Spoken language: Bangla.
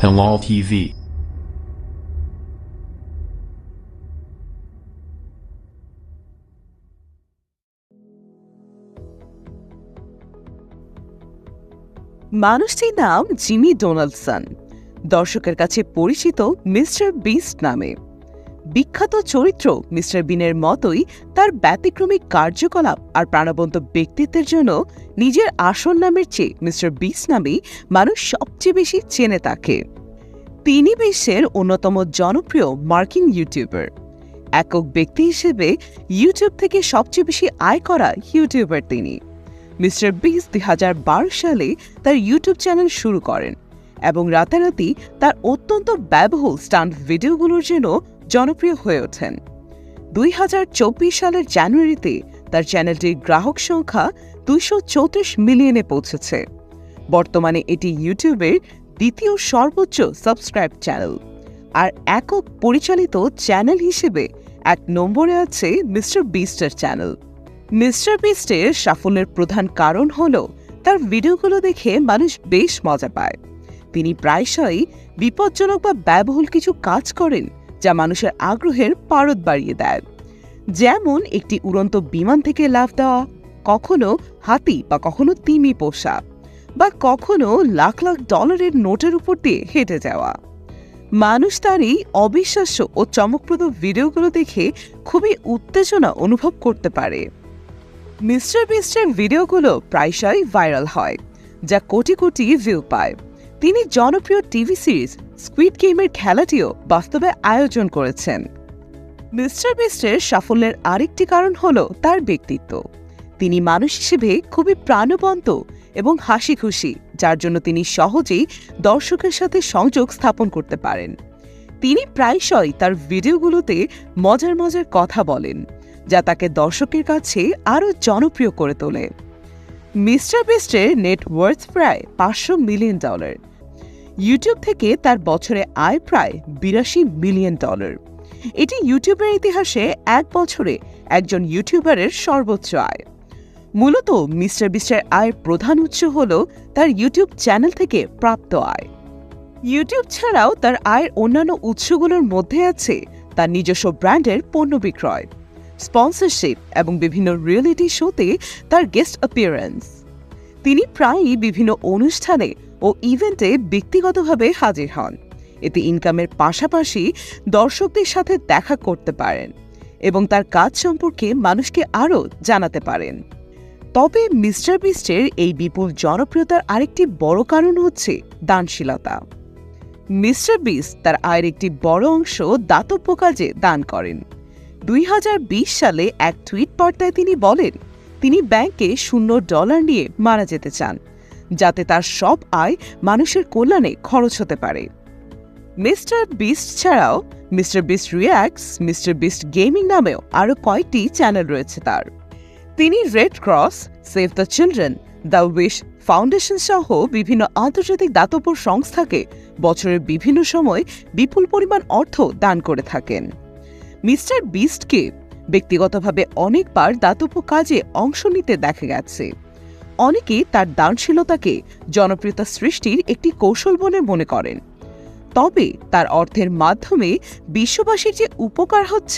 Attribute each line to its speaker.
Speaker 1: Halal TV.
Speaker 2: মানুষটির নাম জিমি ডোনাল্ডসন, দর্শকের কাছে পরিচিত মিস্টার বিস্ট নামে। বিখ্যাত চরিত্র মিস্টার বিনের মতোই তার ব্যতিক্রমী কার্যকলাপ আর প্রাণবন্ত ব্যক্তিত্বের জন্য নিজের আসল নামের চেয়ে মিস্টার বিস্ট নামেই মানুষ সবচেয়ে বেশি চেনে তাকে। তিনি বিশ্বের অন্যতম জনপ্রিয় মার্কিন ইউটিউবার। একক ব্যক্তি হিসেবে ইউটিউব থেকে সবচেয়ে বেশি আয় করা ইউটিউবার তিনি। মিস্টার বিস্ট ২০১২ সালে তার ইউটিউব চ্যানেল শুরু করেন এবং রাতারাতি তার অত্যন্ত ব্যয়বহুল স্টান্ট ভিডিওগুলোর জন্য জনপ্রিয় হয়ে ওঠেন। ২০২৪ সালের জানুয়ারিতে তার চ্যানেলটির গ্রাহক সংখ্যা ২৩৪ মিলিয়নে পৌঁছেছে। বর্তমানে এটি ইউটিউবের দ্বিতীয় সর্বোচ্চ সাবস্ক্রাইব চ্যানেল। আর একক পরিচালিত চ্যানেল হিসেবে ১ নম্বরে আছে মিস্টার বিস্টের চ্যানেল। মিস্টার বিস্টের সাফল্যের প্রধান কারণ হল তার ভিডিওগুলো দেখে মানুষ বেশ মজা পায়। তিনি প্রায়শই বিপজ্জনক বা ব্যয়বহুল কিছু কাজ করেন যা মানুষের আগ্রহের পারদ বাড়িয়ে দেয়, যেমন একটি উড়ন্ত বিমান থেকে লাফ দেওয়া, কখনো হাতি বা কখনো তিমি পোষা, বা কখনো লাখ লাখ ডলারের নোটের উপর দিয়ে হেঁটে যাওয়া। মানুষ তার এই অবিশ্বাস্য ও চমকপ্রদ ভিডিওগুলো দেখে খুবই উত্তেজনা অনুভব করতে পারে। মিস্টার বিস্টের ভিডিওগুলো প্রায়শই ভাইরাল হয়, যা কোটি কোটি ভিউ পায়। তিনি জনপ্রিয় টিভি সিরিজ স্কুইড গেমের খেলাটিও বাস্তবে আয়োজন করেছেন। মিস্টার বিস্টের সাফল্যের আরেকটি কারণ হল তার ব্যক্তিত্ব। তিনি মানুষ হিসেবে খুবই প্রাণবন্ত এবং হাসি খুশি, যার জন্য তিনি সহজেই দর্শকের সাথে সংযোগ স্থাপন করতে পারেন। তিনি প্রায়শই তার ভিডিওগুলোতে মজার মজার কথা বলেন, যা তাকে দর্শকের কাছে আরও জনপ্রিয় করে তোলে। মিস্টার বিস্টের নেটওয়ার্থ প্রায় $500 মিলিয়ন। ইউটিউব থেকে তার বছরে আয় প্রায় $82 মিলিয়ন। এটি ইউটিউবের ইতিহাসে এক বছরে একজন ইউটিউবারের সর্বোচ্চ আয়। মূলত মিস্টার বিস্টের আয়ের প্রধান উৎস হল তার ইউটিউব চ্যানেল থেকে প্রাপ্ত আয়। ইউটিউব ছাড়াও তার আয়ের অন্যান্য উৎসগুলোর মধ্যে আছে তার নিজস্ব ব্র্যান্ডের পণ্য বিক্রয়, স্পন্সরশিপ এবং বিভিন্ন রিয়েলিটি শোতে তার গেস্ট অ্যাপিয়ারেন্স। তিনি প্রায়ই বিভিন্ন অনুষ্ঠানে ও ইভেন্টে ব্যক্তিগতভাবে হাজির হন। এতে ইনকামের পাশাপাশি দর্শকদের সাথে দেখা করতে পারেন এবং তার কাজ সম্পর্কে মানুষকে আরও জানাতে পারেন। তবে মিস্টার বিস্টের এই বিপুল জনপ্রিয়তার আরেকটি বড় কারণ হচ্ছে দানশীলতা। মিস্টার বিস্ট তার আয়ের একটি বড় অংশ দাতব্য কাজে দান করেন। ২০২০ সালে এক টুইট বার্তায় তিনি বলেন তিনি ব্যাংকে $0 নিয়ে মারা যেতে চান, যাতে তার সব আয় মানুষের কল্যাণে খরচ হতে পারে। মিস্টার বিস্ট ছাড়াও mister beast reacts, mister beast gaming নামেও আরও কয়েকটি চ্যানেল রয়েছে তার। তিনি red cross, save the children, the wish foundation সহ বিভিন্ন আন্তর্জাতিক দাতব্য সংস্থাকে বছরের বিভিন্ন সময় বিপুল পরিমাণ অর্থ দান করে থাকেন। মিস্টার বিস্টকে ব্যক্তিগতভাবে অনেকবার দাতব্য কাজে অংশ নিতে দেখা গেছে। অনেকে তার দানশীলতাকে জনপ্রিয়তা সৃষ্টির একটি কৌশল বলে মনে করেন। তবে তার অর্থের মাধ্যমে বিশ্ববাসীর যে উপকার হচ্ছে